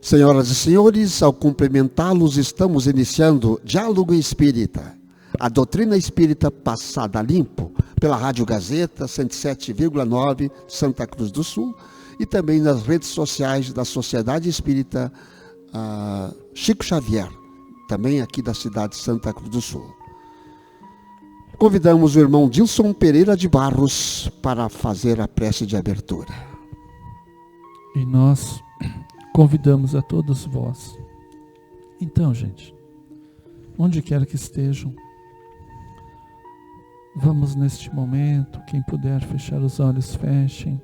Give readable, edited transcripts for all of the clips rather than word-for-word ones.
Senhoras e senhores, ao cumprimentá-los, estamos iniciando Diálogo Espírita, a doutrina espírita passada a limpo pela Rádio Gazeta 107,9 Santa Cruz do Sul e também nas redes sociais da Sociedade Espírita Chico Xavier, também aqui da cidade de Santa Cruz do Sul. Convidamos o irmão Dilson Pereira de Barros para fazer a prece de abertura. E nós convidamos a todos vós. Então, gente, onde quer que estejam, vamos neste momento, quem puder fechar os olhos, fechem.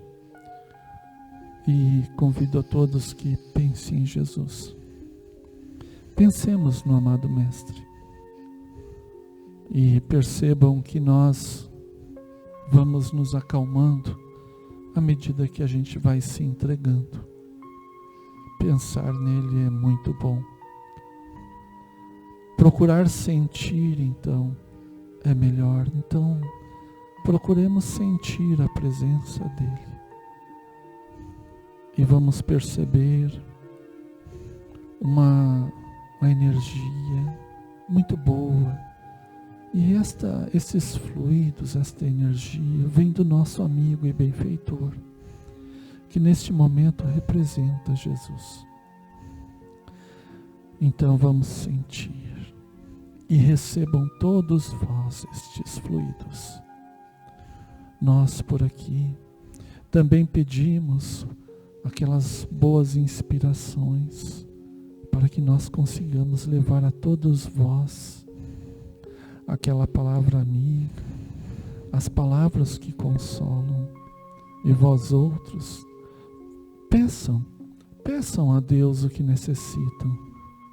E convido a todos que pensem em Jesus. Pensemos no amado Mestre. E percebam que nós vamos nos acalmando à medida que a gente vai se entregando. Pensar nele é muito bom. Procurar sentir, então, é melhor. Então, procuremos sentir a presença dele. E vamos perceber uma energia muito boa. E esses fluidos, esta energia, vem do nosso amigo e benfeitor, que neste momento representa Jesus. Então vamos sentir e recebam todos vós estes fluidos. Nós por aqui também pedimos aquelas boas inspirações para que nós consigamos levar a todos vós aquela palavra amiga, as palavras que consolam. E vós outros, peçam a Deus o que necessitam,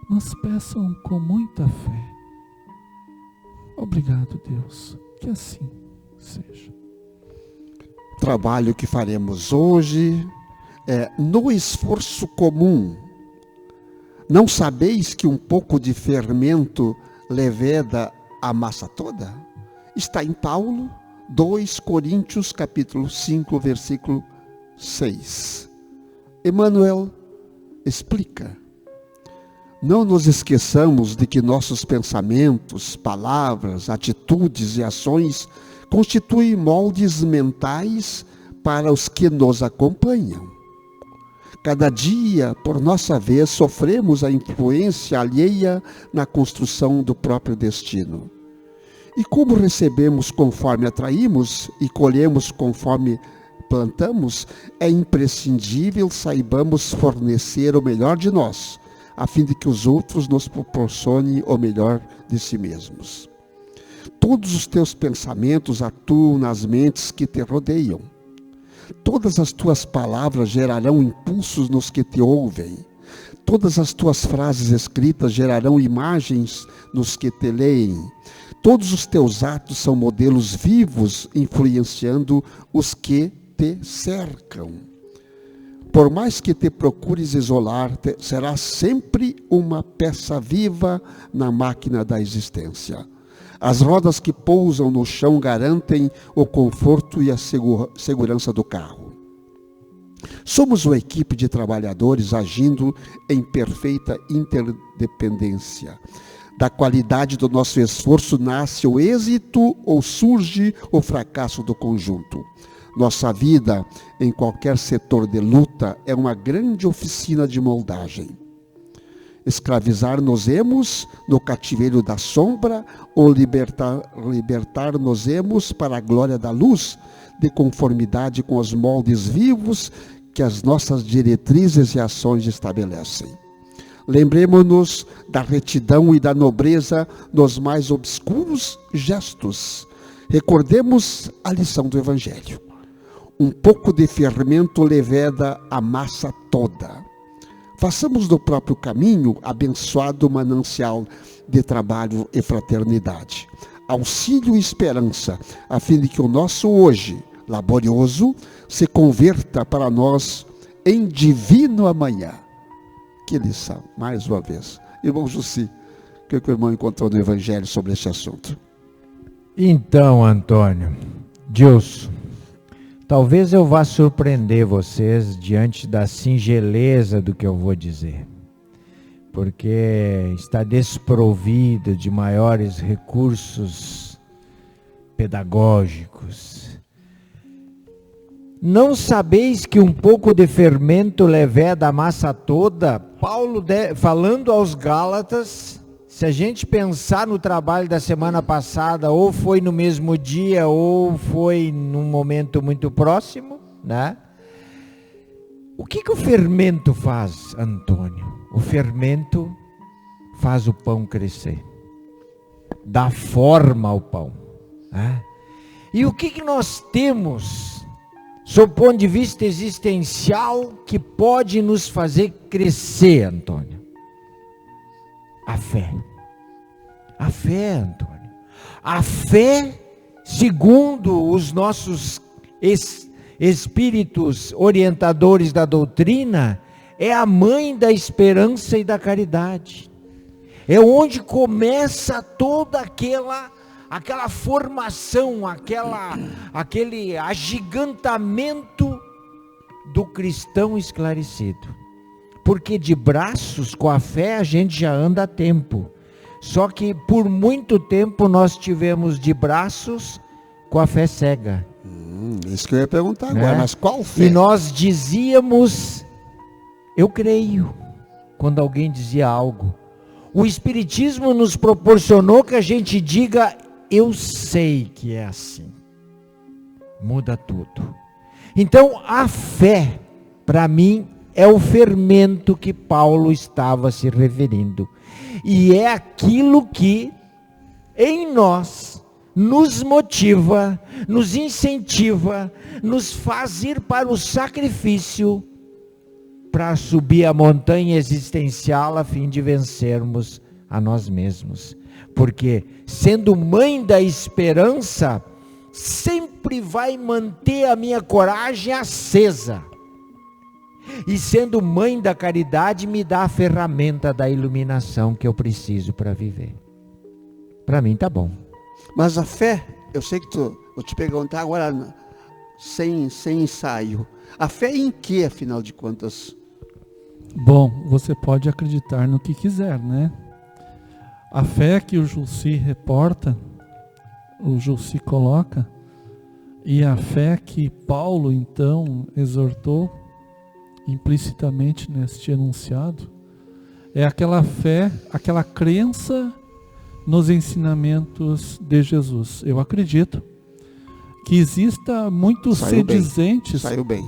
mas peçam com muita fé. Obrigado, Deus, que assim seja. O trabalho que faremos hoje é no esforço comum. Não sabeis que um pouco de fermento leveda a massa toda? Está em Paulo, 2 Coríntios, capítulo 5, versículo 6. Emmanuel explica. Não nos esqueçamos de que nossos pensamentos, palavras, atitudes e ações constituem moldes mentais para os que nos acompanham. Cada dia, por nossa vez, sofremos a influência alheia na construção do próprio destino. E como recebemos conforme atraímos e colhemos conforme plantamos, é imprescindível saibamos fornecer o melhor de nós, a fim de que os outros nos proporcionem o melhor de si mesmos. Todos os teus pensamentos atuam nas mentes que te rodeiam. Todas as tuas palavras gerarão impulsos nos que te ouvem. Todas as tuas frases escritas gerarão imagens nos que te leem. Todos os teus atos são modelos vivos influenciando os que te cercam. Por mais que te procures isolar, serás sempre uma peça viva na máquina da existência. As rodas que pousam no chão garantem o conforto e a segurança do carro. Somos uma equipe de trabalhadores agindo em perfeita interdependência. Da qualidade do nosso esforço nasce o êxito ou surge o fracasso do conjunto. Nossa vida, em qualquer setor de luta, é uma grande oficina de moldagem. Escravizar-nos-emos no cativeiro da sombra ou libertar-nos-emos para a glória da luz, de conformidade com os moldes vivos que as nossas diretrizes e ações estabelecem. Lembremos-nos da retidão e da nobreza nos mais obscuros gestos. Recordemos a lição do Evangelho. Um pouco de fermento leveda a massa toda. Façamos do próprio caminho abençoado manancial de trabalho e fraternidade, auxílio e esperança, a fim de que o nosso hoje, laborioso, se converta para nós em divino amanhã. Que lição, mais uma vez. Irmão Jussi, o que o irmão encontrou no Evangelho sobre esse assunto? Então, Antônio, Dilson, talvez eu vá surpreender vocês diante da singeleza do que eu vou dizer. porque está desprovido de maiores recursos pedagógicos. Não sabeis que um pouco de fermento leveda a massa toda? Paulo, falando aos Gálatas, se a gente pensar no trabalho da semana passada, ou foi no mesmo dia, ou foi num momento muito próximo, né? O que o fermento faz, Antônio? O fermento faz o pão crescer, dá forma ao pão, né? E o que nós temos, sob o ponto de vista existencial, que pode nos fazer crescer, Antônio? A fé. A fé, Antônio. A fé, segundo os nossos espíritos orientadores da doutrina, é a mãe da esperança e da caridade. É onde começa toda aquela formação, aquele agigantamento do cristão esclarecido. Porque de braços com a fé a gente já anda há tempo. Só que por muito tempo nós tivemos de braços com a fé cega. Isso que eu ia perguntar agora, mas qual fé? E nós dizíamos, eu creio, quando alguém dizia algo. O Espiritismo nos proporcionou que a gente diga, eu sei que é assim. Muda tudo. Então a fé, para mim, é o fermento que Paulo estava se referindo. E é aquilo que em nós nos motiva, nos incentiva, nos faz ir para o sacrifício para subir a montanha existencial a fim de vencermos a nós mesmos. Porque sendo mãe da esperança, sempre vai manter a minha coragem acesa. E sendo mãe da caridade, me dá a ferramenta da iluminação que eu preciso para viver. Para mim tá bom. Mas a fé, eu sei que vou te perguntar agora, sem ensaio. A fé em que, afinal de contas? Bom, você pode acreditar no que quiser, né? A fé que o Jussi reporta, o Jussi coloca, e a fé que Paulo, então, exortou implicitamente neste enunciado, é aquela fé, aquela crença nos ensinamentos de Jesus. Eu acredito que exista muitos sedizentes. Saiu bem.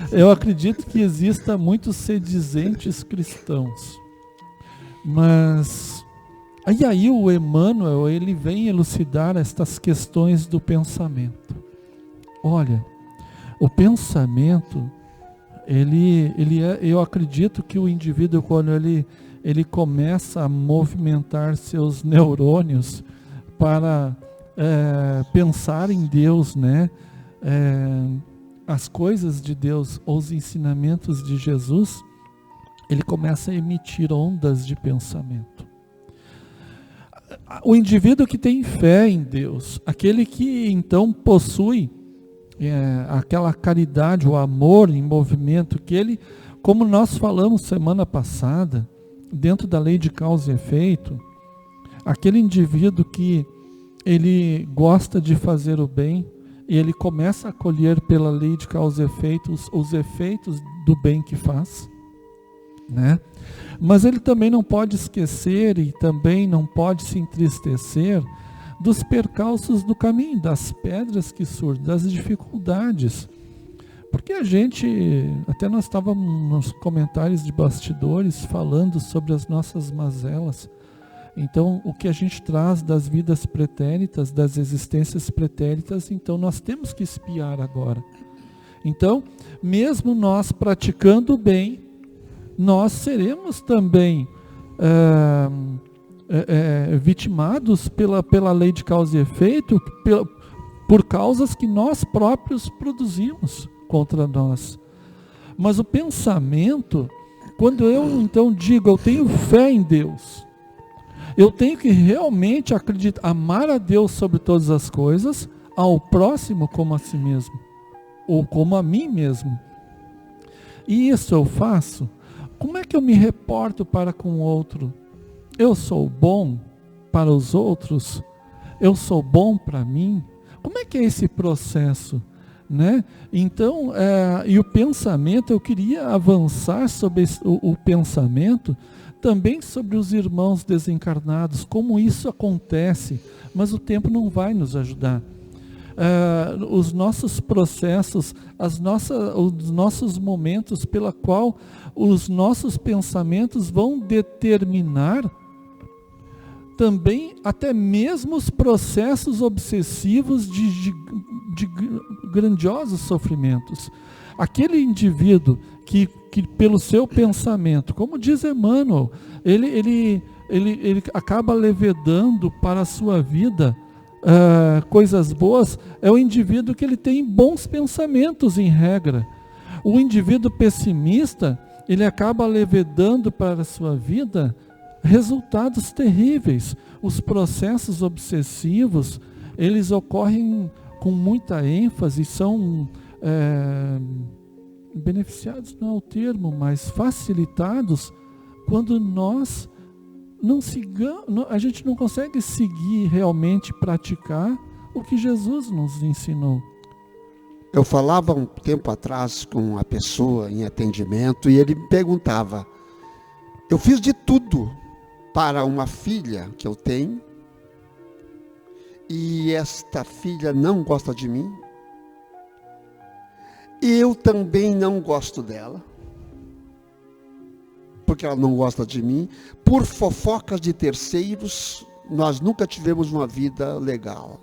Eu acredito que exista muitos sedizentes cristãos. Mas aí o Emmanuel, ele vem elucidar estas questões do pensamento. Olha, o pensamento, eu acredito que o indivíduo, quando ele começa a movimentar seus neurônios para pensar em Deus, né? As coisas de Deus, os ensinamentos de Jesus, ele começa a emitir ondas de pensamento. O indivíduo que tem fé em Deus, aquele que então possui aquela caridade, o amor em movimento, que ele, como nós falamos semana passada, dentro da lei de causa e efeito, aquele indivíduo que ele gosta de fazer o bem, e ele começa a colher pela lei de causa e efeito os efeitos do bem que faz, né? Mas ele também não pode esquecer e também não pode se entristecer dos percalços do caminho, das pedras que surgem, das dificuldades. Porque a gente, até nós estávamos nos comentários de bastidores falando sobre as nossas mazelas. Então, o que a gente traz das vidas pretéritas, das existências pretéritas, então nós temos que espiar agora. Então, mesmo nós praticando o bem, nós seremos também vitimados pela lei de causa e efeito, por causas que nós próprios produzimos contra nós. Mas o pensamento, quando eu então digo, eu tenho fé em Deus, eu tenho que realmente acreditar, amar a Deus sobre todas as coisas, ao próximo como a si mesmo, ou como a mim mesmo. E isso eu faço como é que eu me reporto para com o outro? Eu sou bom para os outros? Eu sou bom para mim? Como é que é esse processo? Né? Então, e o pensamento, eu queria avançar sobre o pensamento, também sobre os irmãos desencarnados, como isso acontece, mas o tempo não vai nos ajudar. Os nossos processos, os nossos momentos pela qual os nossos pensamentos vão determinar também até mesmo os processos obsessivos de grandiosos sofrimentos. Aquele indivíduo que pelo seu pensamento, como diz Emmanuel, ele acaba levedando para a sua vida coisas boas, é o indivíduo que ele tem bons pensamentos em regra. O indivíduo pessimista, ele acaba levedando para a sua vida resultados terríveis. Os processos obsessivos, eles ocorrem com muita ênfase, são beneficiados, não é o termo, mas facilitados quando nós a gente não consegue seguir realmente, praticar o que Jesus nos ensinou. Eu falava um tempo atrás com uma pessoa em atendimento e ele me perguntava, eu fiz de tudo para uma filha que eu tenho e esta filha não gosta de mim, eu também não gosto dela, porque ela não gosta de mim, por fofocas de terceiros, nós nunca tivemos uma vida legal.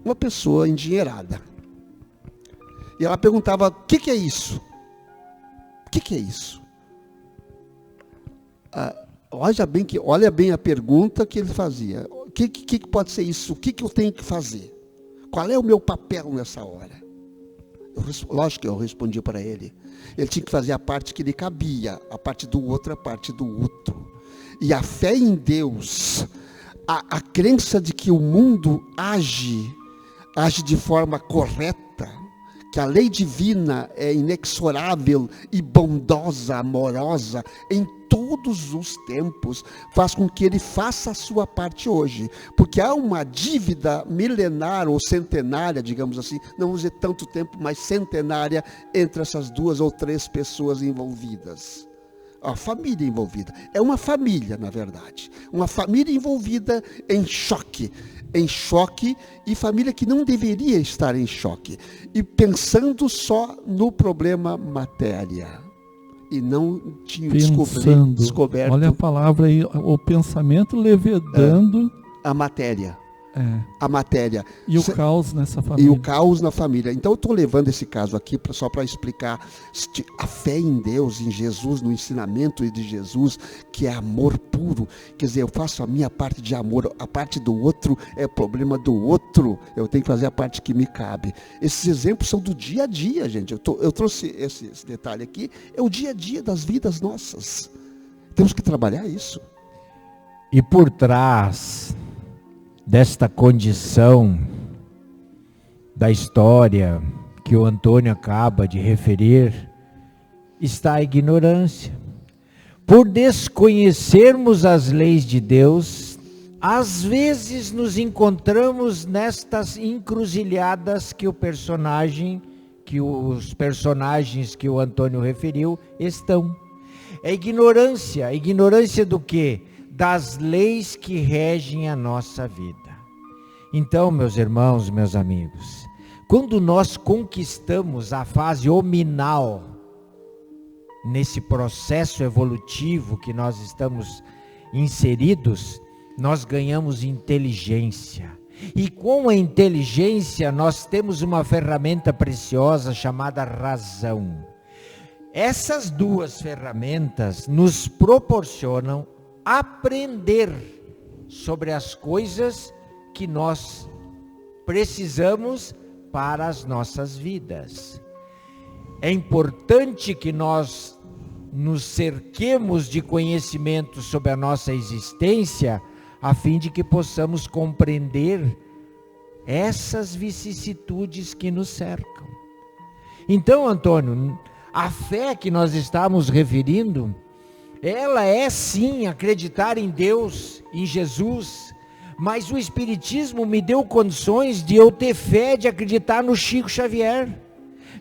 Uma pessoa endinheirada. E ela perguntava, o que é isso? O que é isso? Olha bem a pergunta que ele fazia. O que pode ser isso? O que eu tenho que fazer? Qual é o meu papel nessa hora? Lógico que eu respondi para ele. Ele tinha que fazer a parte que lhe cabia, a parte do outro, a parte do outro. E a fé em Deus, a crença de que o mundo age de forma correta, que a lei divina é inexorável e bondosa, amorosa, em todos os tempos, faz com que ele faça a sua parte hoje. Porque há uma dívida milenar ou centenária, digamos assim, não vamos dizer tanto tempo, mas centenária, entre essas 2 ou 3 pessoas envolvidas. A família envolvida. É uma família, na verdade. Uma família envolvida em choque, e família que não deveria estar em choque. E pensando só no problema matéria. E não tinha descoberto. Olha a palavra aí, o pensamento levedando a matéria. A matéria. E o caos nessa família. E o caos na família. Então eu estou levando esse caso aqui só para explicar a fé em Deus, em Jesus, no ensinamento de Jesus, que é amor puro. Quer dizer, eu faço a minha parte de amor, a parte do outro é problema do outro. Eu tenho que fazer a parte que me cabe. Esses exemplos são do dia a dia, gente. Eu trouxe esse detalhe aqui, é o dia a dia das vidas nossas. Temos que trabalhar isso. E por trás desta condição da história que o Antônio acaba de referir, está a ignorância. Por desconhecermos as leis de Deus, às vezes nos encontramos nestas encruzilhadas que os personagens que o Antônio referiu estão. É ignorância. Ignorância do quê? Das leis que regem a nossa vida. Então, meus irmãos, meus amigos, quando nós conquistamos a fase hominal, nesse processo evolutivo que nós estamos inseridos, nós ganhamos inteligência. E com a inteligência nós temos uma ferramenta preciosa chamada razão. Essas 2 ferramentas nos proporcionam aprender sobre as coisas que nós precisamos para as nossas vidas. É importante que nós nos cerquemos de conhecimento sobre a nossa existência, a fim de que possamos compreender essas vicissitudes que nos cercam. Então, Antônio, A fé que nós estamos referindo, ela é sim acreditar em Deus, em Jesus, mas o Espiritismo me deu condições de eu ter fé, de acreditar no Chico Xavier,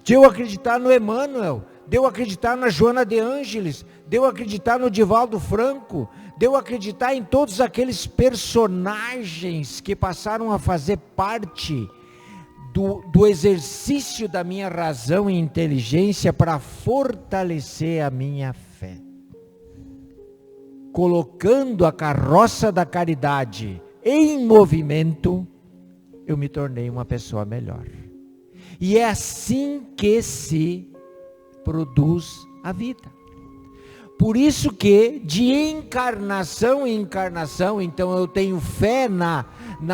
de eu acreditar no Emmanuel, de eu acreditar na Joana de Ângeles, de eu acreditar no Divaldo Franco, de eu acreditar em todos aqueles personagens que passaram a fazer parte do exercício da minha razão e inteligência para fortalecer a minha fé. Colocando a carroça da caridade em movimento, eu me tornei uma pessoa melhor. E é assim que se produz a vida. Por isso que de encarnação em encarnação, então eu tenho fé na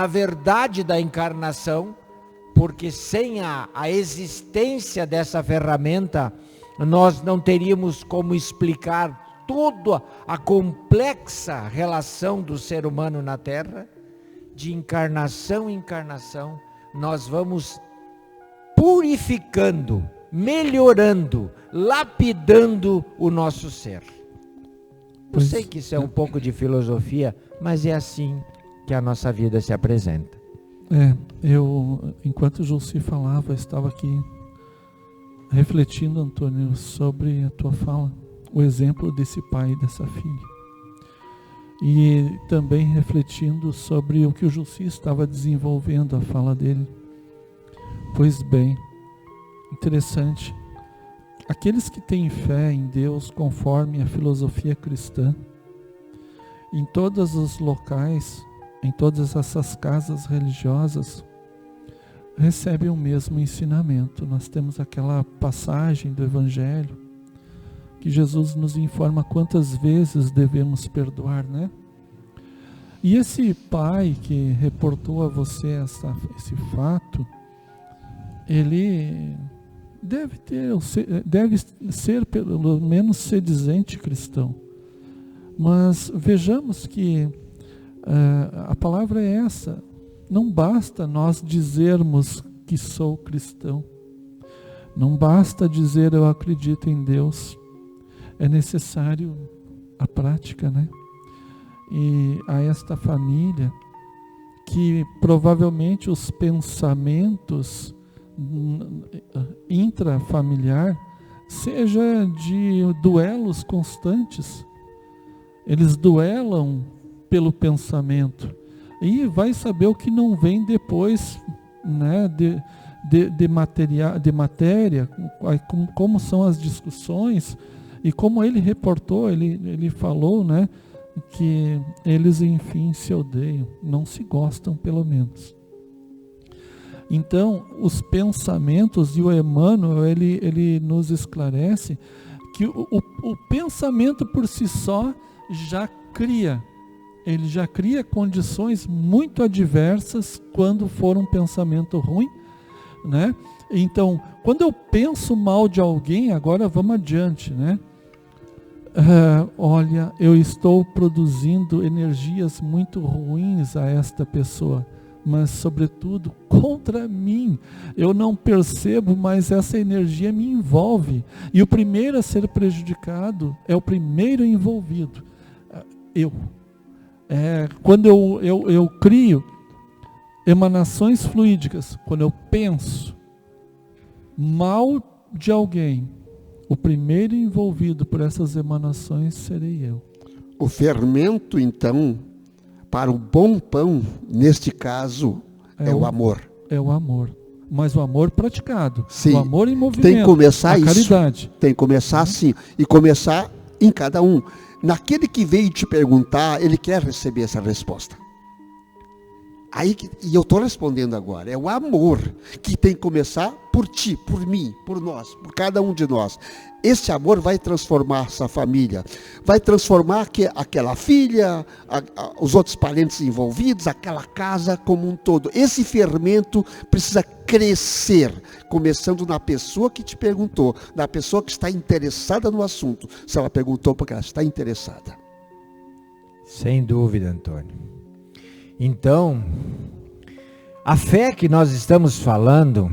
verdade da encarnação, porque sem a existência dessa ferramenta, nós não teríamos como explicar toda a complexa relação do ser humano na Terra. De encarnação em encarnação, nós vamos purificando, melhorando, lapidando o nosso ser. Eu sei que isso é um pouco de filosofia, mas é assim que a nossa vida se apresenta. Enquanto o Julci falava, eu estava aqui refletindo, Antônio, sobre a tua fala, o exemplo desse pai e dessa filha. E também refletindo sobre o que o Julci estava desenvolvendo, a fala dele. Pois bem, interessante. Aqueles que têm fé em Deus conforme a filosofia cristã, em todos os locais, em todas essas casas religiosas, recebem o mesmo ensinamento. Nós temos aquela passagem do Evangelho, que Jesus nos informa quantas vezes devemos perdoar, né? E esse pai que reportou a você esse fato, ele deve ser pelo menos sedizente cristão. Mas vejamos que a palavra é essa: não basta nós dizermos que sou cristão, não basta dizer eu acredito em Deus, é necessário a prática, né? E a esta família, que provavelmente os pensamentos intrafamiliar seja de duelos constantes, eles duelam pelo pensamento, e vai saber o que não vem depois, né, de matéria, como são as discussões, e como ele reportou, ele falou, né, que eles enfim se odeiam, não se gostam pelo menos. Então, os pensamentos, e o Emmanuel, ele nos esclarece que o pensamento por si só já cria condições muito adversas quando for um pensamento ruim, né? Então, quando eu penso mal de alguém, agora vamos adiante, né? Olha, eu estou produzindo energias muito ruins a esta pessoa, mas sobretudo contra mim. Eu não percebo, mas essa energia me envolve. E o primeiro a ser prejudicado é o primeiro envolvido. Quando eu crio emanações fluídicas, quando eu penso mal de alguém, o primeiro envolvido por essas emanações serei eu. O fermento, então, para o bom pão, neste caso, é o amor. É o amor. Mas o amor praticado. Sim. O amor em movimento. Tem que começar isso. Caridade. Tem que começar assim. E começar em cada um. Naquele que veio te perguntar, ele quer receber essa resposta. E eu estou respondendo agora, é o amor que tem que começar por ti, por mim, por nós, por cada um de nós. Esse amor vai transformar essa família, vai transformar aquela filha, os outros parentes envolvidos, aquela casa como um todo. Esse fermento precisa crescer, começando na pessoa que te perguntou, na pessoa que está interessada no assunto. Se ela perguntou porque ela está interessada. Sem dúvida, Antônio. Então, a fé que nós estamos falando,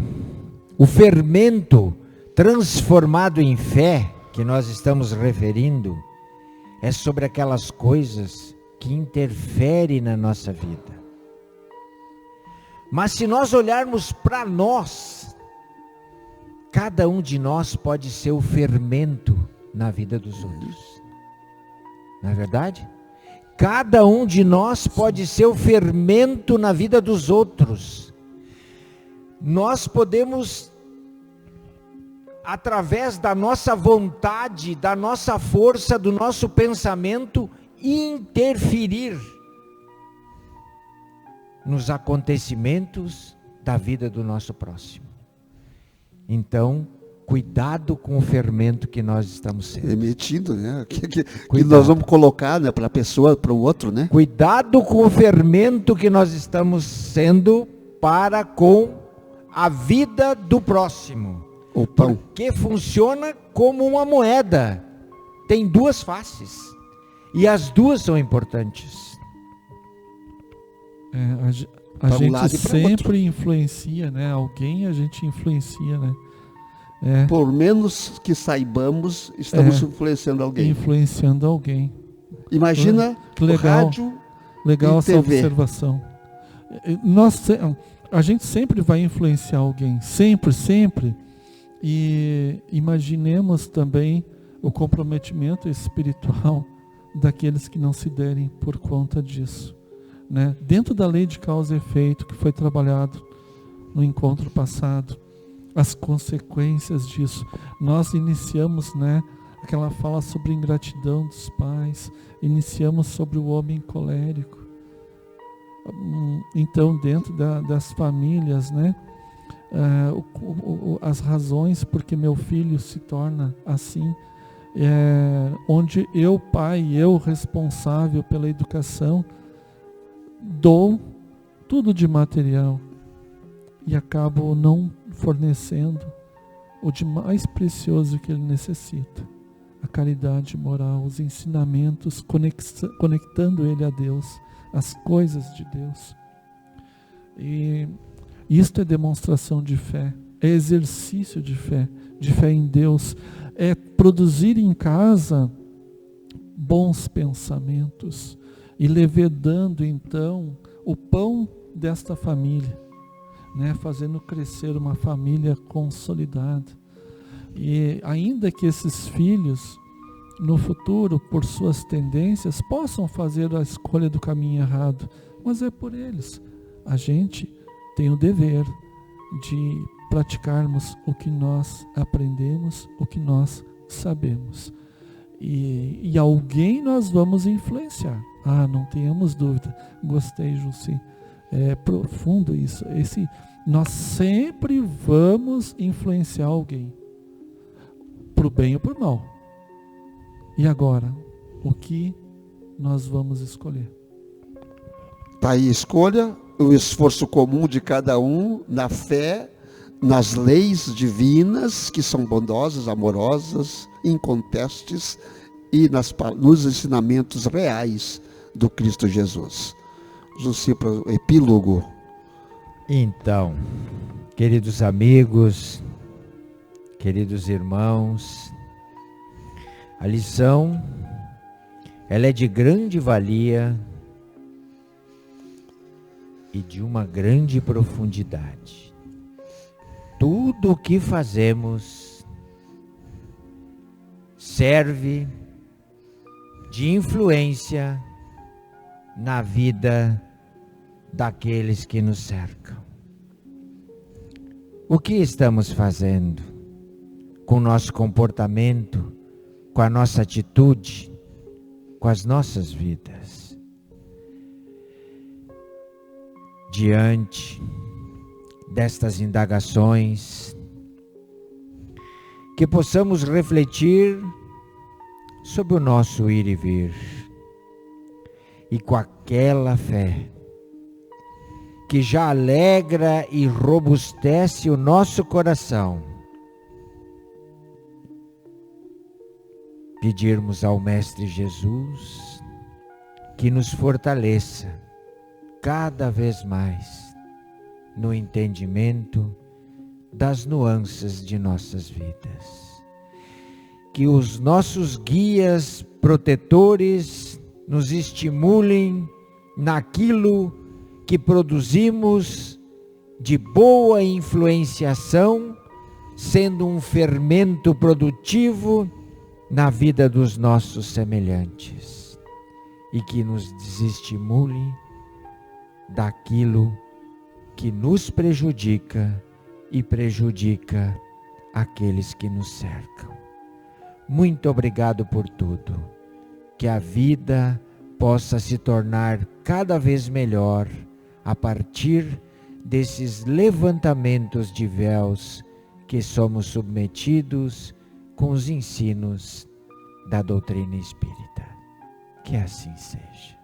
o fermento transformado em fé que nós estamos referindo é sobre aquelas coisas que interferem na nossa vida. Mas se nós olharmos para nós, cada um de nós pode ser o fermento na vida dos outros. Não é verdade? Cada um de nós pode ser o fermento na vida dos outros. Nós podemos, através da nossa vontade, da nossa força, do nosso pensamento, interferir nos acontecimentos da vida do nosso próximo. Então, cuidado com o fermento que nós estamos sendo. Emitindo, né? Que nós vamos colocar, né, para a pessoa, para o outro, né? Cuidado com o fermento que nós estamos sendo para com a vida do próximo. O pão. Porque funciona como uma moeda. Tem duas faces. E as duas são importantes. A gente sempre influencia, né? Alguém a gente influencia, né? Por menos que saibamos, estamos influenciando alguém. Influenciando alguém. Imagina que legal, rádio legal e essa TV. Observação. A gente sempre vai influenciar alguém, sempre. E imaginemos também o comprometimento espiritual daqueles que não se derem por conta disso, né? Dentro da lei de causa e efeito que foi trabalhado no encontro passado, as consequências disso. Nós iniciamos, né, aquela fala sobre ingratidão dos pais, iniciamos sobre o homem colérico. Então, dentro das famílias, né, as razões por que meu filho se torna assim, onde eu, pai, eu responsável pela educação, dou tudo de material e acabo não fornecendo o de mais precioso que ele necessita, a caridade moral, os ensinamentos, conectando ele a Deus, as coisas de Deus. E isto é demonstração de fé, é exercício de fé em Deus, é produzir em casa bons pensamentos e levedando então o pão desta família, né, fazendo crescer uma família consolidada. E ainda que esses filhos no futuro, por suas tendências, possam fazer a escolha do caminho errado, mas é por eles. A gente tem o dever de praticarmos o que nós aprendemos, o que nós sabemos. E alguém nós vamos influenciar. Não tenhamos dúvida. Gostei, Jussi. É profundo isso. Nós sempre vamos influenciar alguém, para o bem ou para o mal. E agora, o que nós vamos escolher? Está aí a escolha, o esforço comum de cada um na fé, nas leis divinas, que são bondosas, amorosas, incontestes, e nos ensinamentos reais do Cristo Jesus. Jussi, para o epílogo. Então, queridos amigos, queridos irmãos, a lição, ela é de grande valia e de uma grande profundidade. Tudo o que fazemos serve de influência na vida daqueles que nos cercam. O que estamos fazendo com o nosso comportamento, com a nossa atitude, com as nossas vidas? Diante destas indagações, que possamos refletir sobre o nosso ir e vir, e com aquela fé que já alegra e robustece o nosso coração, pedirmos ao Mestre Jesus que nos fortaleça cada vez mais no entendimento das nuances de nossas vidas. Que os nossos guias protetores nos estimulem naquilo que produzimos de boa influenciação, sendo um fermento produtivo na vida dos nossos semelhantes, e que nos desestimule daquilo que nos prejudica e prejudica aqueles que nos cercam. Muito obrigado por tudo. Que a vida possa se tornar cada vez melhor a partir desses levantamentos de véus que somos submetidos com os ensinos da doutrina espírita. Que assim seja.